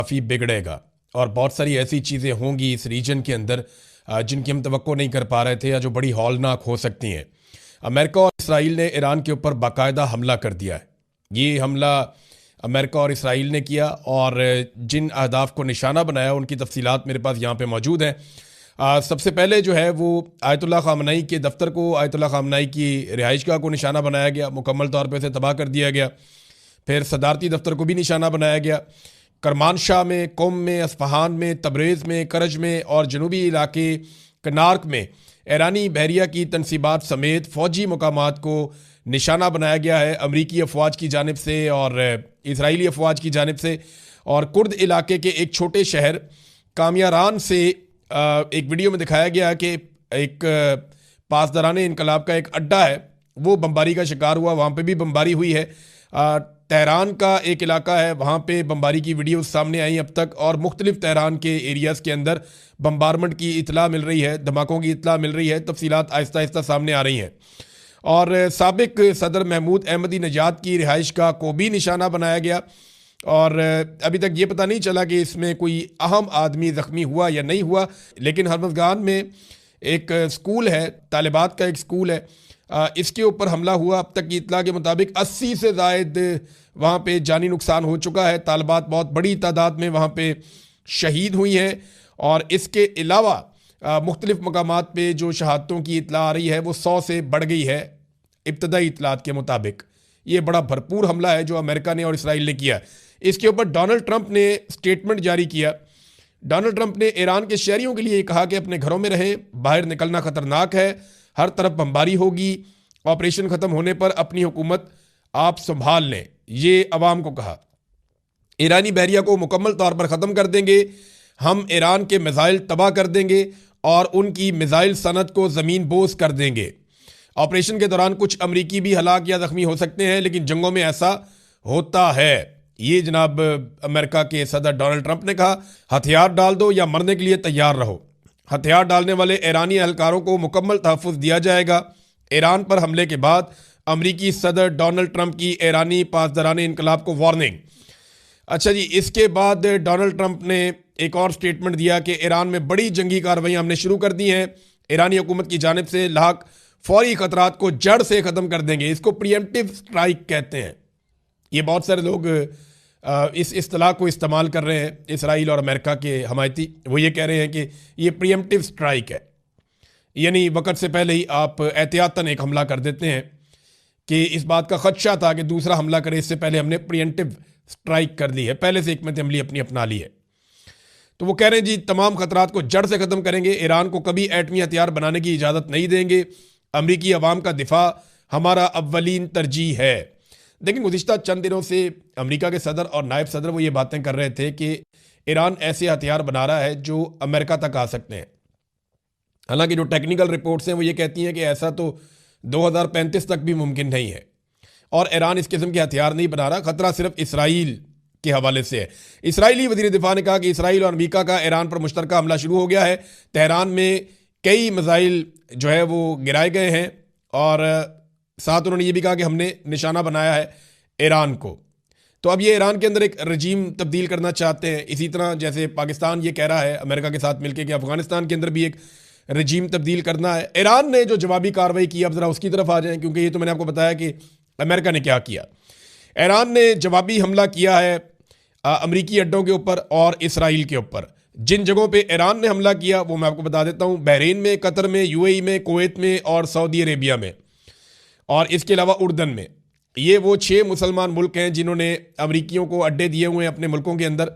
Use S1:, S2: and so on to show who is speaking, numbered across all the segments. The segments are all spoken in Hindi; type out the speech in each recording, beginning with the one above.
S1: काफ़ी बिगड़ेगा और बहुत सारी ऐसी चीज़ें होंगी इस रीजन के अंदर जिनकी हम तवक्को नहीं कर पा रहे थे या जो बड़ी हौलनाक हो सकती हैं। अमेरिका और इसराइल ने ईरान के ऊपर बाकायदा हमला कर दिया है। ये हमला अमेरिका और इसराइल ने किया और जिन अहदाफ को निशाना बनाया उनकी तफसीलात मेरे पास यहाँ पे मौजूद हैं। सबसे पहले जो है वो आयतुल्लाह ख़ामनई के दफ्तर को, आयतुल्लाह ख़ामनई की रिहाइशगाह को निशाना बनाया गया, मुकम्मल तौर पर उसे तबाह कर दिया गया। फिर सदारती दफ्तर को भी निशाना बनाया गया। करमानशाह में, कोम में, अस्फहान में, तबरेज़ में, करज में और जनूबी इलाके कनार्क में ईरानी बहरिया की तनसीबात समेत फ़ौजी मकामात को निशाना बनाया गया है अमरीकी अफवाज की जानिब से और इसराइली अफवाज की जानिब से। और कुर्द इलाके के एक छोटे शहर कामियारान से एक वीडियो में दिखाया गया कि एक पासदारान इनकलाब का एक अड्डा है, वो बमबारी का शिकार हुआ। वहाँ पे भी बमबारी हुई है। तेहरान का एक इलाका है, वहाँ पे बमबारी की वीडियोस सामने आई अब तक और मुख्तलिफ तेहरान के एरियाज़ के अंदर बम्बारमेंट की इतला मिल रही है, धमाकों की इतला मिल रही है। तफसीलात आहिस्ता आहिस्ता सामने आ रही हैं। और साबिक सदर महमूद अहमदी नजाद की रिहाइशगाह को भी निशाना बनाया गया और अभी तक ये पता नहीं चला कि इसमें कोई अहम आदमी ज़ख्मी हुआ या नहीं हुआ। लेकिन हरमज़गान में एक स्कूल है, तालिबात का एक स्कूल है, इसके ऊपर हमला हुआ। अब तक की इतला के मुताबिक 80 से ज़ायद वहाँ पे जानी नुकसान हो चुका है। तालिबात बहुत बड़ी तादाद में वहाँ पे शहीद हुई हैं और इसके अलावा मुख्तलिफ मकामात पे जो शहादतों की इतला आ रही है वो 100 से बढ़ गई है इब्तदाई इतलात के मुताबिक। ये बड़ा भरपूर हमला है जो अमेरिका ने और इसराइल ने किया। इसके ऊपर डोनाल्ड ट्रंप ने स्टेटमेंट जारी किया। डोनाल्ड ट्रंप ने ईरान के शहरियों के लिए कहा कि अपने घरों में रहें, बाहर निकलना ख़तरनाक है, हर तरफ बमबारी होगी, ऑपरेशन ख़त्म होने पर अपनी हुकूमत आप संभाल लें, ये अवाम को कहा। ईरानी बहरिया को मुकम्मल तौर पर ख़त्म कर देंगे, हम ईरान के मिसाइल तबाह कर देंगे और उनकी मिसाइल सनत को ज़मीन बोस कर देंगे। ऑपरेशन के दौरान कुछ अमरीकी भी हलाक या ज़ख्मी हो सकते हैं, लेकिन जंगों में ऐसा होता है। ये जनाब अमेरिका के सदर डोनाल्ड ट्रंप ने कहा, हथियार डाल दो या मरने के लिए तैयार रहो। हथियार डालने वाले ईरानी एहलकारों को मुकम्मल तहफ़्फ़ुज़ दिया जाएगा। ईरान पर हमले के बाद अमरीकी सदर डोनाल्ड ट्रंप की ईरानी पासदाराने इनकलाब को वार्निंग। अच्छा जी, इसके बाद डोनाल्ड ट्रंप ने एक और स्टेटमेंट दिया कि ईरान में बड़ी जंगी कार्रवाइयाँ हमने शुरू कर दी हैं। ईरानी हुकूमत की जानिब से लाक फौरी ख़तरात को जड़ से ख़त्म कर देंगे। इसको प्रीएम्प्टिव स्ट्राइक कहते हैं। ये बहुत सारे लोग इस इस्तिलाह को इस्तेमाल कर रहे हैं, इसराइल और अमेरिका के हमायती। वो ये कह रहे हैं कि ये प्रीएम्प्टिव स्ट्राइक है, यानी वक़्त से पहले ही आप एहतियातन एक हमला कर देते हैं कि इस बात का ख़दशा था कि दूसरा हमला करे, इससे पहले हमने प्रीएम्प्टिव स्ट्राइक कर ली है, पहले से हिकमत अमली अपनी अपना ली है। तो वो कह रहे हैं जी तमाम ख़तरात को जड़ से ख़त्म करेंगे, ईरान को कभी एटमी हथियार बनाने की इजाज़त नहीं देंगे, अमरीकी अवाम का दिफा हमारा अव्वलीन तरजीह है। लेकिन गुज़िश्ता चंद दिनों से अमेरिका के सदर और नायब सदर वो ये बातें कर रहे थे कि ईरान ऐसे हथियार बना रहा है जो अमेरिका तक आ सकते हैं। हालांकि जो टेक्निकल रिपोर्ट्स हैं वो ये कहती हैं कि ऐसा तो 2035 तक भी मुमकिन नहीं है और ईरान इस किस्म के हथियार नहीं बना रहा। ख़तरा सिर्फ इसराइल के हवाले से है। इसराइली वज़ीर दिफा ने कहा कि इसराइल और अमेरिका का ईरान पर मुश्तरका हमला शुरू हो गया है। तेहरान में कई मिसाइल जो है वो गिराए गए हैं और साथ उन्होंने ये भी कहा कि हमने निशाना बनाया है ईरान को। तो अब ये ईरान के अंदर एक रजीम तब्दील करना चाहते हैं, इसी तरह जैसे पाकिस्तान ये कह रहा है अमेरिका के साथ मिलकर कि अफगानिस्तान के अंदर भी एक रजीम तब्दील करना है। ईरान ने जो जवाबी कार्रवाई की, अब ज़रा उसकी तरफ आ जाएं, क्योंकि ये तो मैंने आपको बताया कि अमेरिका ने क्या किया। ईरान ने जवाबी हमला किया है अमरीकी अड्डों के ऊपर और इसराइल के ऊपर। जिन जगहों पे ईरान ने हमला किया वो मैं आपको बता देता हूँ, बहरीन में, कतर में, यूएई में, कुवैत में और सऊदी अरेबिया में, और इसके अलावा उर्दन में। ये वो 6 मुसलमान मुल्क हैं जिन्होंने अमरीकियों को अड्डे दिए हुए हैं अपने मुल्कों के अंदर,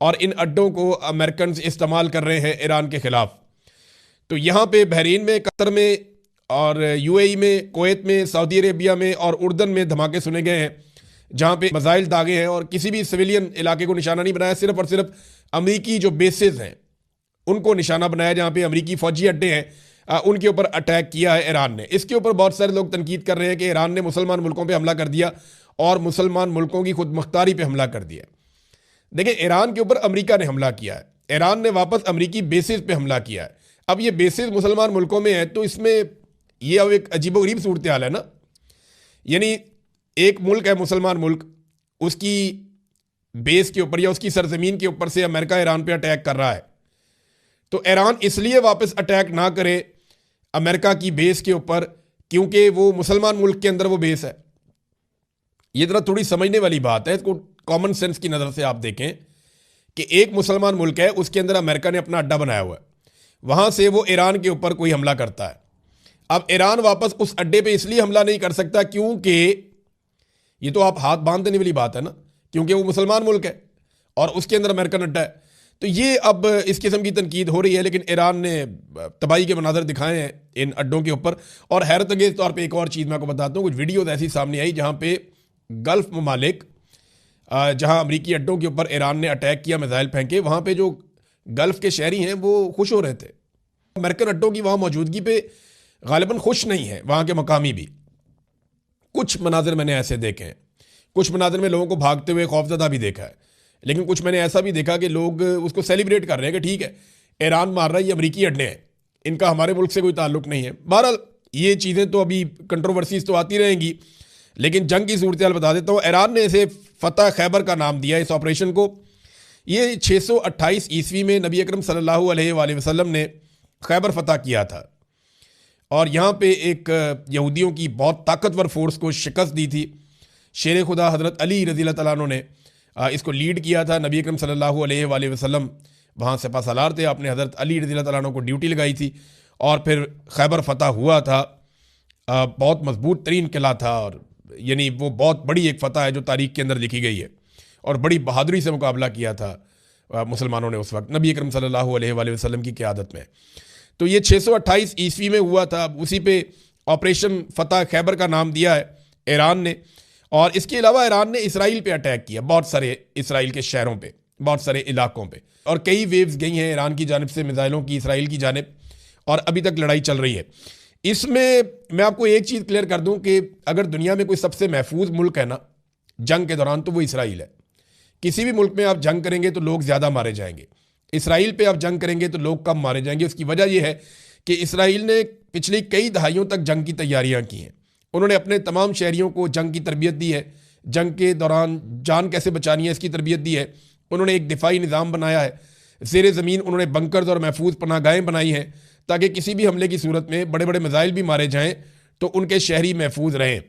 S1: और इन अड्डों को अमेरिकन इस्तेमाल कर रहे हैं ईरान के ख़िलाफ़। तो यहाँ पे बहरीन में, कतर में और यूएई में, कुवैत में, सऊदी अरेबिया में और उर्दन में धमाके सुने गए हैं जहाँ पे मिसाइल दागे हैं और किसी भी सिविलियन इलाके को निशाना नहीं बनाया, सिर्फ और सिर्फ अमरीकी जो बेसेस हैं उनको निशाना बनाया, जहाँ पे अमरीकी फ़ौजी अड्डे हैं उनके ऊपर अटैक किया है ईरान ने। इसके ऊपर बहुत सारे लोग तनकीद कर रहे हैं कि ईरान ने मुसलमान मुल्कों पे हमला कर दिया और मुसलमान मुल्कों की खुद मुख्तारी पे हमला कर दिया। देखिए, ईरान के ऊपर अमरीका ने हमला किया है, ईरान ने वापस अमरीकी बेसिस पे हमला किया है। अब ये बेसिस मुसलमान मुल्कों में है, तो इसमें ये अब एक अजीबोगरीब सूरत हाल है ना। यानी एक मुल्क है मुसलमान मुल्क, उसकी बेस के ऊपर या उसकी सरजमीन के ऊपर से अमेरिका ईरान पे अटैक कर रहा है, तो ईरान इसलिए वापस अटैक ना करे अमेरिका की बेस के ऊपर क्योंकि वो मुसलमान मुल्क के अंदर वो बेस है। ये जरा थोड़ी समझने वाली बात है, इसको कॉमन सेंस की नज़र से आप देखें कि एक मुसलमान मुल्क है, उसके अंदर अमेरिका ने अपना अड्डा बनाया हुआ है, वहां से वो ईरान के ऊपर कोई हमला करता है। अब ईरान वापस उस अड्डे पे इसलिए हमला नहीं कर सकता क्योंकि ये तो आप हाथ बांध देने वाली बात है ना, क्योंकि वो मुसलमान मुल्क है और उसके अंदर अमेरिकन अड्डा है। तो ये अब इस किस्म की तनकीद हो रही है, लेकिन ईरान ने तबाही के मनाजर दिखाए हैं इन अड्डों के ऊपर। और हैरत अंगेज तौर पर एक और चीज़ मैं आपको बताता हूँ, कुछ वीडियोज़ ऐसी सामने आई जहाँ पे गल्फ ममालिक, जहाँ अमरीकी अड्डों के ऊपर ईरान ने अटैक किया, मिसाइल फेंके, वहाँ पे जो गल्फ के शहरी हैं वो खुश हो रहे थे। अमेरिकन अड्डों की वहाँ मौजूदगी पे गालिबन खुश नहीं है वहाँ के मकामी भी। कुछ मनाजिर मैंने ऐसे देखे हैं, कुछ मनाजिर में लोगों को भागते हुए खौफजदा भी देखा है, लेकिन कुछ मैंने ऐसा भी देखा कि लोग उसको सेलिब्रेट कर रहे हैं कि ठीक है ईरान मार रहा है, ये अमरीकी अड्डे हैं, इनका हमारे मुल्क से कोई ताल्लुक नहीं है। बहरहाल ये चीज़ें तो अभी कंट्रोवर्सीज तो आती रहेंगी, लेकिन जंग की सूरत हाल बता देता हूँ। ईरान ने इसे फतह खैबर का नाम दिया इस ऑपरेशन को। ये 628 ईस्वी में नबी अकरम सल्लल्लाहु अलैहि वसल्लम ने खैबर फतह किया था और यहाँ पे एक यहूदियों की बहुत ताकतवर फोर्स को शिकस्त दी थी। शेर खुदा हज़रत अली रज़ी अल्लाह तआला अन्हु ने इसको लीड किया था। नबी अकरम सल्लल्लाहु अलैहि वसल्लम वहाँ से पासालार थे, आपने हज़रत अली रज़ी अल्लाह तआला अन्हु को ड्यूटी लगाई थी और फिर खैबर फतह हुआ था। बहुत मजबूत तरीन किला था और यानी वो बहुत बड़ी एक फ़तह है जो तारीख़ के अंदर लिखी गई है और बड़ी बहादुरी से मुकाबला किया था मुसलमानों ने उस वक्त नबी अकरम सल्लल्लाहु अलैहि वसल्लम की क़यादत में। तो ये 628 ईस्वी में हुआ था। उसी पे ऑपरेशन फ़तह खैबर का नाम दिया है ईरान ने। और इसके अलावा ईरान ने इसराइल पे अटैक किया, बहुत सारे इसराइल के शहरों पे, बहुत सारे इलाकों पे, और कई वेव्स गई हैं ईरान की जानिब से मिसाइलों की इसराइल की जानिब, और अभी तक लड़ाई चल रही है। इसमें मैं आपको एक चीज़ क्लियर कर दूं कि अगर दुनिया में कोई सबसे महफूज मुल्क है ना जंग के दौरान, तो वो इसराइल है। किसी भी मुल्क में आप जंग करेंगे तो लोग ज़्यादा मारे जाएंगे, इसराइल पे आप जंग करेंगे तो लोग कम मारे जाएंगे। उसकी वजह यह है कि इसराइल ने पिछली कई दहाइयों तक जंग की तैयारियां की हैं। उन्होंने अपने तमाम शहरियों को जंग की तरबियत दी है, जंग के दौरान जान कैसे बचानी है इसकी तरबियत दी है। उन्होंने एक दिफाई निज़ाम बनाया है, ज़ेर ज़मीन उन्होंने बंकर्स और महफूज पनाहगाहें बनाई हैं ताकि किसी भी हमले की सूरत में बड़े बड़े मिसाइल भी मारे जाएं तो उनके शहरी महफूज रहें।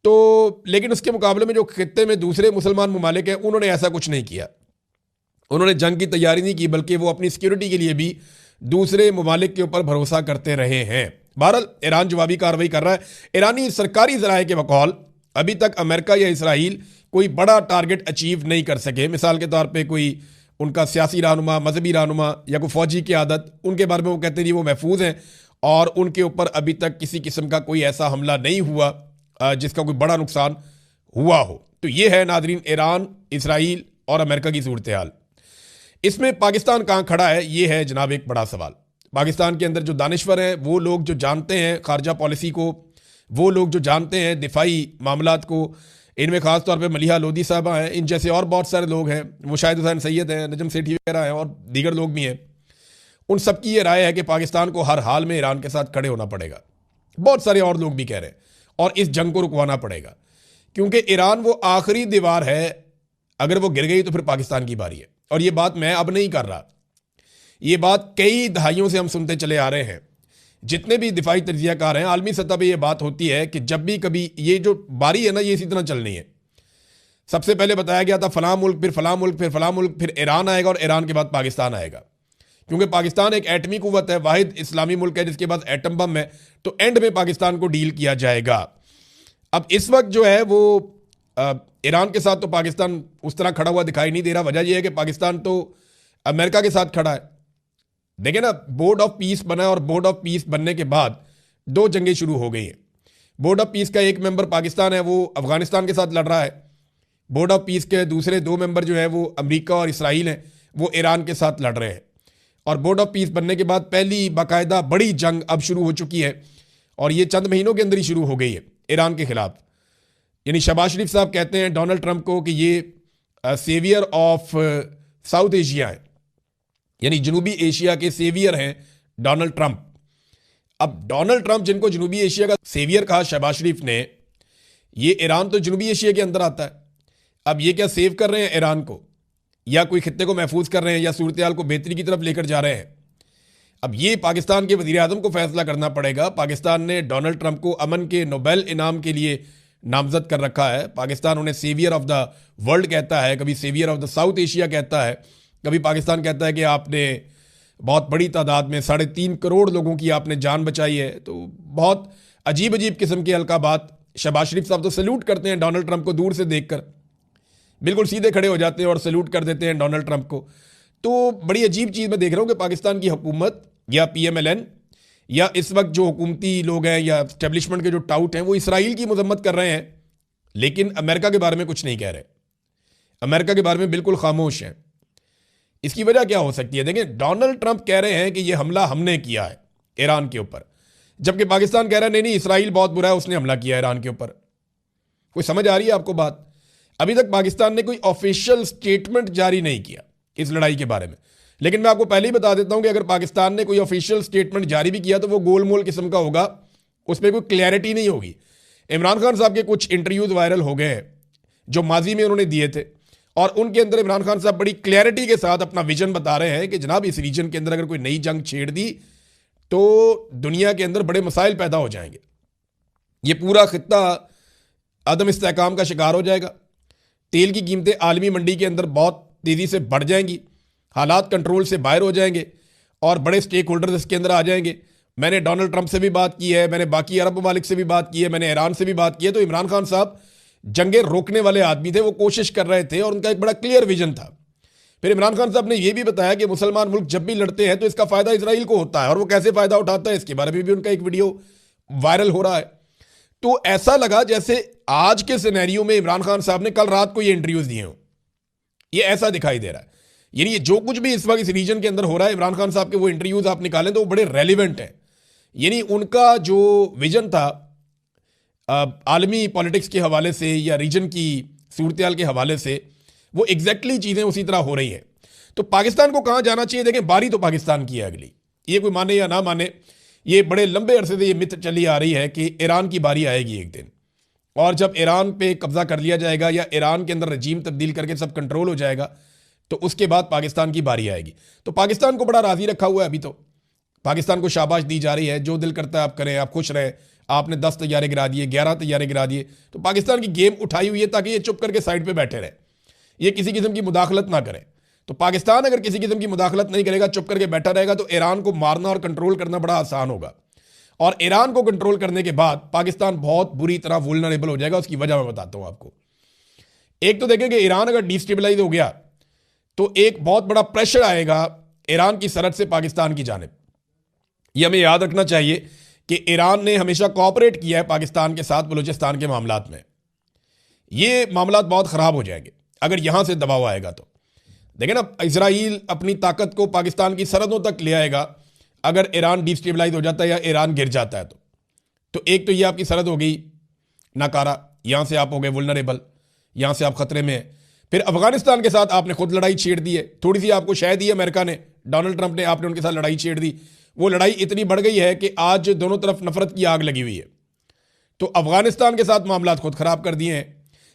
S1: तो लेकिन उसके मुकाबले में जो खित्ते में दूसरे मुसलमान ममालिक हैं उन्होंने ऐसा कुछ नहीं किया। उन्होंने जंग की तैयारी नहीं की, बल्कि वो अपनी सिक्योरिटी के लिए भी दूसरे ममालिक के ऊपर भरोसा करते रहे हैं। बहरहाल ईरान जवाबी कार्रवाई कर रहा है। ईरानी सरकारी ज़राए के बकौल अभी तक अमेरिका या इसराइल कोई बड़ा टारगेट अचीव नहीं कर सके। मिसाल के तौर पे कोई उनका सियासी रहनुमा, मजहबी रहनुमा या कोई फौजी की आदत, उनके बारे में वो कहते हैं वो महफूज हैं और उनके ऊपर अभी तक किसी किस्म का कोई ऐसा हमला नहीं हुआ जिसका कोई बड़ा नुकसान हुआ हो। तो ये है नाजरीन ईरान, इसराइल और अमेरिका की सूरत हाल। इसमें पाकिस्तान कहाँ खड़ा है, ये है जनाब एक बड़ा सवाल। पाकिस्तान के अंदर जो दानिश्वर हैं, वो लोग जो जानते हैं खारजा पॉलिसी को, वो लोग जो जानते हैं दिफाई मामलात को, इनमें ख़ास तौर पे मलिहा लोधी साहबा हैं, इन जैसे और बहुत सारे लोग हैं, मुशाहिद हुसैन सैयद हैं, नजम सेठी वगैरह हैं और दीगर लोग भी हैं। उन सब की ये राय है कि पाकिस्तान को हर हाल में ईरान के साथ खड़े होना पड़ेगा। बहुत सारे और लोग भी कह रहे हैं, और इस जंग को रुकवाना पड़ेगा, क्योंकि ईरान वो आखिरी दीवार है, अगर वो गिर गई तो फिर पाकिस्तान की बारी है। और ये बात मैं अब नहीं कर रहा, ये बात कई दहाइयों से हम सुनते चले आ रहे हैं। जितने भी दिफाई तज्जियाकार हैं, आलमी सतह पे ये बात होती है कि जब भी कभी ये जो बारी है ना, ये इसी तरह चलनी है। सबसे पहले बताया गया था फलां मुल्क, फिर फलां मुल्क, फिर फलां मुल्क, फिर ईरान आएगा और ईरान के बाद पाकिस्तान आएगा, क्योंकि पाकिस्तान एक एटमी कुव्वत है, वाहिद इस्लामी मुल्क है जिसके पास एटम बम है। तो एंड में पाकिस्तान को डील किया जाएगा। अब इस वक्त जो है वो ईरान के साथ तो पाकिस्तान उस तरह खड़ा हुआ दिखाई नहीं दे रहा। वजह यह है कि पाकिस्तान तो अमेरिका के साथ खड़ा है। देखें ना, बोर्ड ऑफ पीस बना है और बोर्ड ऑफ पीस बनने के बाद दो जंगें शुरू हो गई हैं। बोर्ड ऑफ पीस का एक मेंबर पाकिस्तान है, वो अफगानिस्तान के साथ लड़ रहा है। बोर्ड ऑफ पीस के दूसरे दो मेंबर जो है वो अमेरिका और इसराइल हैं, वो ईरान के साथ लड़ रहे हैं। और बोर्ड ऑफ पीस बनने के बाद पहली बाकायदा बड़ी जंग अब शुरू हो चुकी है, और ये चंद महीनों के अंदर ही शुरू हो गई है ईरान के खिलाफ। यानी शहबाज शरीफ साहब कहते हैं डोनाल्ड ट्रंप को कि ये सेवियर ऑफ साउथ एशिया है, यानी जनूबी एशिया के सेवियर हैं डोनाल्ड ट्रंप। अब डोनाल्ड ट्रंप जिनको जनूबी एशिया का सेवियर कहा शहबाज शरीफ ने, ये ईरान तो जनूबी एशिया के अंदर आता है, अब ये क्या सेव कर रहे हैं ईरान को, या कोई खित्ते को महफूज कर रहे हैं, या सूरत हाल को बेहतरी की तरफ लेकर जा रहे हैं? अब ये पाकिस्तान के वज़ीर आज़म को फैसला करना पड़ेगा। पाकिस्तान ने डोनाल्ड ट्रंप को अमन के नोबेल इनाम के लिए नामजद कर रखा है। पाकिस्तान उन्हें सेवियर ऑफ द वर्ल्ड कहता है, कभी saviour of the South Asia कहता है, कभी पाकिस्तान कहता है कि आपने बहुत बड़ी तादाद में 3.5 करोड़ लोगों की आपने जान बचाई है। तो बहुत अजीब अजीब किस्म की अलकाबात। शहबाज शरीफ साहब तो सैल्यूट करते हैं डोनाल्ड ट्रंप को, दूर से देखकर बिल्कुल सीधे खड़े हो जाते हैं और सैल्यूट कर देते हैं डोनाल्ड ट्रंप को। तो बड़ी अजीब चीज़ मैं देख रहा हूँ कि पाकिस्तान की हुकूमत या PMLN या इस वक्त जो हुकूमती लोग हैं या स्टैब्लिशमेंट के जो टाउट हैं वो इसराइल की मजम्मत कर रहे हैं, लेकिन अमेरिका के बारे में कुछ नहीं कह रहे। अमेरिका के बारे में बिल्कुल खामोश हैं। इसकी वजह क्या हो सकती है? देखें, डोनाल्ड ट्रंप कह रहे हैं कि यह हमला हमने किया है ईरान के ऊपर, जबकि पाकिस्तान कह रहा है नहीं नहीं, इसराइल बहुत बुरा है, उसने हमला किया ईरान के ऊपर। कोई समझ आ रही है आपको बात? अभी तक पाकिस्तान ने कोई ऑफिशियल स्टेटमेंट जारी नहीं किया इस लड़ाई के बारे में, लेकिन मैं आपको पहले ही बता देता हूं कि अगर पाकिस्तान ने कोई ऑफिशियल स्टेटमेंट जारी भी किया तो वो गोलमोल किस्म का होगा, उसमें कोई क्लैरिटी नहीं होगी। इमरान खान साहब के कुछ इंटरव्यूज वायरल हो गए हैं जो माजी में उन्होंने दिए थे, और उनके अंदर इमरान खान साहब बड़ी क्लैरिटी के साथ अपना विजन बता रहे हैं कि जनाब इस रीजन के अंदर अगर कोई नई जंग छेड़ दी तो दुनिया के अंदर बड़े मसाइल पैदा हो जाएंगे, ये पूरा खित्ता अदम इस्तेहकाम का शिकार हो जाएगा, तेल की कीमतें आलमी मंडी के अंदर बहुत तेज़ी से बढ़ जाएंगी, हालात कंट्रोल से बाहर हो जाएंगे और बड़े स्टेक होल्डर्स इसके अंदर आ जाएंगे। मैंने डोनाल्ड ट्रंप से भी बात की है, मैंने बाकी अरब ममालिक से भी बात की है, मैंने ईरान से भी बात की है। तो इमरान खान साहब जंगें रोकने वाले आदमी थे, वो कोशिश कर रहे थे और उनका एक बड़ा क्लियर विजन था। फिर इमरान खान साहब ने यह भी बताया कि मुसलमान मुल्क जब भी लड़ते हैं तो इसका फायदा इसराइल को होता है, और वो कैसे फायदा उठाता है इसके बारे में भी उनका एक वीडियो वायरल हो रहा है। तो ऐसा लगा जैसे आज के सिनेरियो में इमरान खान साहब ने कल रात को ये इंटरव्यूज दिए हो, ये ऐसा दिखाई दे रहा है। यानी ये जो कुछ भी इस वक्त इस रीजन के अंदर हो रहा है, इमरान खान साहब के वो इंटरव्यूज आप निकालें तो वो बड़े रेलिवेंट हैं। यानी उनका जो विजन था आलमी पॉलिटिक्स के हवाले से या रीजन की सूरत के हवाले से, वो एग्जैक्टली चीज़ें उसी तरह हो रही हैं। तो पाकिस्तान को कहाँ जाना चाहिए? देखें, बारी तो पाकिस्तान की है अगली, ये कोई माने या ना माने, ये बड़े लंबे अरसे से ये मिथ चली आ रही है कि ईरान की बारी आएगी एक दिन, और जब ईरान पे कब्जा कर लिया जाएगा या ईरान के अंदर रजीम तब्दील करके सब कंट्रोल हो जाएगा तो उसके बाद पाकिस्तान की बारी आएगी। तो पाकिस्तान को बड़ा राजी रखा हुआ है अभी तो, पाकिस्तान को शाबाश दी जा रही है, जो दिल करता है आप करें, आप खुश रहें। आपने 10 तैयारे गिरा दिए, 11 तैयारे गिरा दिए, तो पाकिस्तान की गेम उठाई हुई है ताकि ये चुप करके साइड पे बैठे रहे, ये किसी किस्म की मुदाखलत ना करें। तो पाकिस्तान अगर किसी किस्म की मुदाखलत नहीं करेगा, चुप करके बैठा रहेगा, तो ईरान को मारना और कंट्रोल करना बड़ा आसान होगा। और ईरान को कंट्रोल करने के बाद पाकिस्तान बहुत बुरी तरह वुल्नरेबल हो जाएगा। उसकी वजह मैं बताता हूं आपको। एक तो देखें कि ईरान अगर डिस्टेबलाइज हो गया तो एक बहुत बड़ा प्रेशर आएगा ईरान की सरहद से पाकिस्तान की जानिब। यह हमें याद रखना चाहिए कि ईरान ने हमेशा कोऑपरेट किया है पाकिस्तान के साथ बलूचिस्तान के मामलात में। ये मामलात बहुत ख़राब हो जाएंगे अगर यहां से दबाव आएगा तो। देखें ना, इसराइल अपनी ताकत को पाकिस्तान की सरहदों तक ले आएगा अगर ईरान डिस्टेबलाइज हो जाता है या ईरान गिर जाता है तो एक तो ये आपकी सरहद हो गई नाकारा, यहां से आप हो गए वुल्नरेबल, यहां से आप खतरे में हैं। फिर अफगानिस्तान के साथ आपने खुद लड़ाई छेड़ दी है, थोड़ी सी आपको शायद ही अमेरिका ने, डोनाल्ड ट्रंप ने, आपने उनके साथ लड़ाई छेड़ दी। वो लड़ाई इतनी बढ़ गई है कि आज दोनों तरफ नफरत की आग लगी हुई है। तो अफगानिस्तान के साथ मामला खुद खराब कर दिए हैं।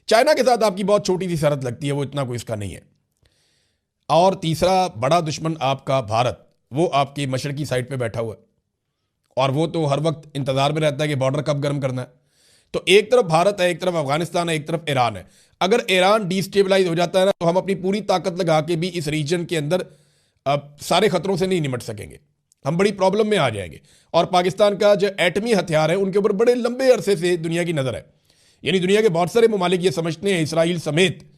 S1: चाइना के साथ आपकी बहुत छोटी सी सरहद लगती है, वो इतना कोई इसका नहीं है। और तीसरा बड़ा दुश्मन आपका भारत, वो आपकी मशरकी साइड पे बैठा हुआ है और वो तो हर वक्त इंतजार में रहता है कि बॉर्डर कब गर्म करना है। तो एक तरफ भारत है, एक तरफ अफगानिस्तान है, एक तरफ ईरान है। अगर ईरान डिस्टेबलाइज हो जाता है ना तो हम अपनी पूरी ताकत लगा के भी इस रीजन के अंदर सारे खतरों से नहीं निपट सकेंगे, हम बड़ी प्रॉब्लम में आ जाएंगे। और पाकिस्तान का जो एटमी हथियार है उनके ऊपर बड़े लंबे अरसे से दुनिया की नज़र है। यानी दुनिया के बहुत सारे ममालिक ये समझते हैं, इसराइल समेत,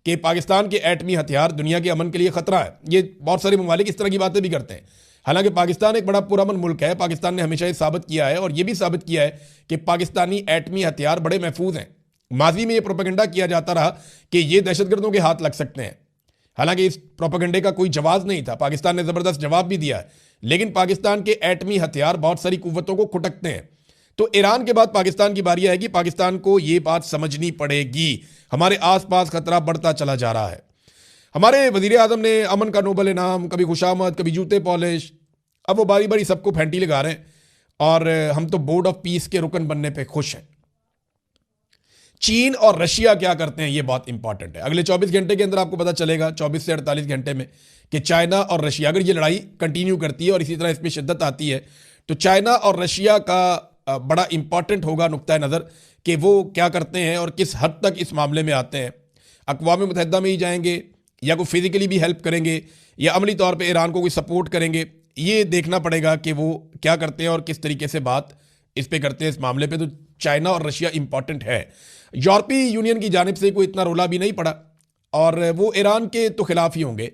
S1: कि पाकिस्तान के एटमी हथियार दुनिया के अमन के लिए खतरा है। ये बहुत सारे ममालिक इस तरह की बातें भी करते हैं। हालांकि पाकिस्तान एक बड़ा पुरअमन मुल्क है। पाकिस्तान ने हमेशा ये साबित किया है और ये भी साबित किया है कि पाकिस्तानी एटमी हथियार बड़े महफूज हैं। माजी में ये प्रोपेगेंडा किया जाता रहा कि ये दहशतगर्दों के हाथ लग सकते हैं, हालांकि इस प्रोपेगेंडे का कोई जवाब नहीं था। पाकिस्तान ने ज़बरदस्त जवाब भी दिया है, लेकिन पाकिस्तान के एटमी हथियार बहुत सारी कुव्वतों को खुटकते हैं। तो ईरान के बाद पाकिस्तान की बारी आएगी। पाकिस्तान को ये बात समझनी पड़ेगी, हमारे आसपास खतरा बढ़ता चला जा रहा है। हमारे वजीर आजम ने अमन का नोबल इनाम, कभी खुशामद, कभी जूते पॉलिश, अब वो बारी बारी सबको फैंटी लगा रहे हैं और हम तो बोर्ड ऑफ पीस के रुकन बनने पे खुश हैं। चीन और रशिया क्या करते हैं, ये बहुत इंपॉर्टेंट है। अगले 24 घंटे के अंदर आपको पता चलेगा, 24 से 48 घंटे में, कि चाइना और रशिया अगर ये लड़ाई कंटिन्यू करती है और इसी तरह इसमें शिद्दत आती है, तो चाइना और रशिया का बड़ा इंपॉर्टेंट होगा नुक्ता नज़र कि वो क्या करते हैं और किस हद तक इस मामले में आते हैं। अक़वाम मुत्तहिदा में ही जाएंगे या कोई फिजिकली भी हेल्प करेंगे या अमली तौर पे ईरान को कोई सपोर्ट करेंगे, ये देखना पड़ेगा कि वो क्या करते हैं और किस तरीके से बात इस पे करते हैं इस मामले पे। तो चाइना और रशिया इंपॉर्टेंट है। यूरोपीय यूनियन की जानिब से कोई इतना रोला भी नहीं पड़ा और वो ईरान के तो खिलाफ ही होंगे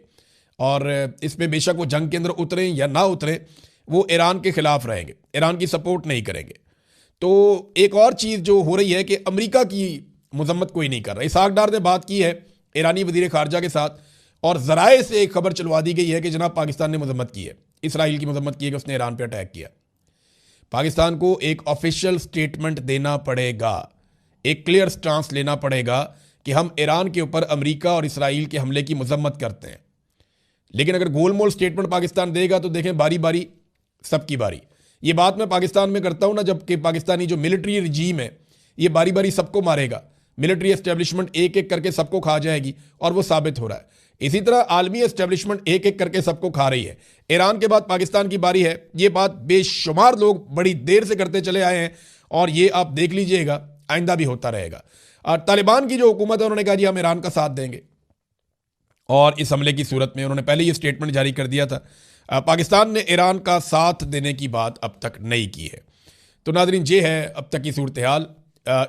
S1: और इसमें बेशक वो जंग के अंदर उतरें या ना उतरें, वो ईरान के खिलाफ रहेंगे, ईरान की सपोर्ट नहीं करेंगे। तो एक और चीज़ जो हो रही है कि अमेरिका की मजम्मत कोई नहीं कर रहा। इसहाक डार ने बात की है ईरानी वजीर खारजा के साथ और ज़राए से एक खबर चलवा दी गई है कि जनाब पाकिस्तान ने मजम्मत की है, इसराइल की मजम्मत की है कि उसने ईरान पर अटैक किया। पाकिस्तान को एक ऑफिशियल स्टेटमेंट देना पड़ेगा, एक क्लियर स्टांस लेना पड़ेगा कि हम ईरान के ऊपर अमेरिका और इसराइल के हमले की मजम्मत करते हैं। लेकिन अगर गोलमोल स्टेटमेंट पाकिस्तान देगा तो देखें बारी बारी सबकी बारी। ये बात मैं पाकिस्तान में करता हूं ना, जबकि पाकिस्तानी जो मिलिट्री रजीम है ये बारी बारी सबको मारेगा, मिलिट्री एस्टेब्लिशमेंट एक एक करके सबको खा जाएगी और वो साबित हो रहा है। इसी तरह आलमी एस्टेब्लिशमेंट एक एक करके सबको खा रही है। ईरान के बाद पाकिस्तान की बारी है। ये बात बेशुमार लोग बड़ी देर से करते चले आए हैं और ये आप देख लीजिएगा आइंदा भी होता रहेगा। और तालिबान की जो हुकूमत है उन्होंने कहा जी हम ईरान का साथ देंगे और इस हमले की सूरत में उन्होंने पहले ये स्टेटमेंट जारी कर दिया था। पाकिस्तान ने ईरान का साथ देने की बात अब तक नहीं की है। तो नाज़रीन ये है अब तक की सूरत हाल।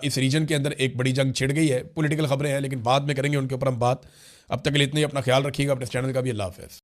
S1: इस रीजन के अंदर एक बड़ी जंग छिड़ गई है। पॉलिटिकल खबरें हैं लेकिन बाद में करेंगे उनके ऊपर हम बात। अब तक के लिए इतना ही। अपना ख्याल रखिएगा, अपने चैनल का भी। अल्लाह हाफ़िज़।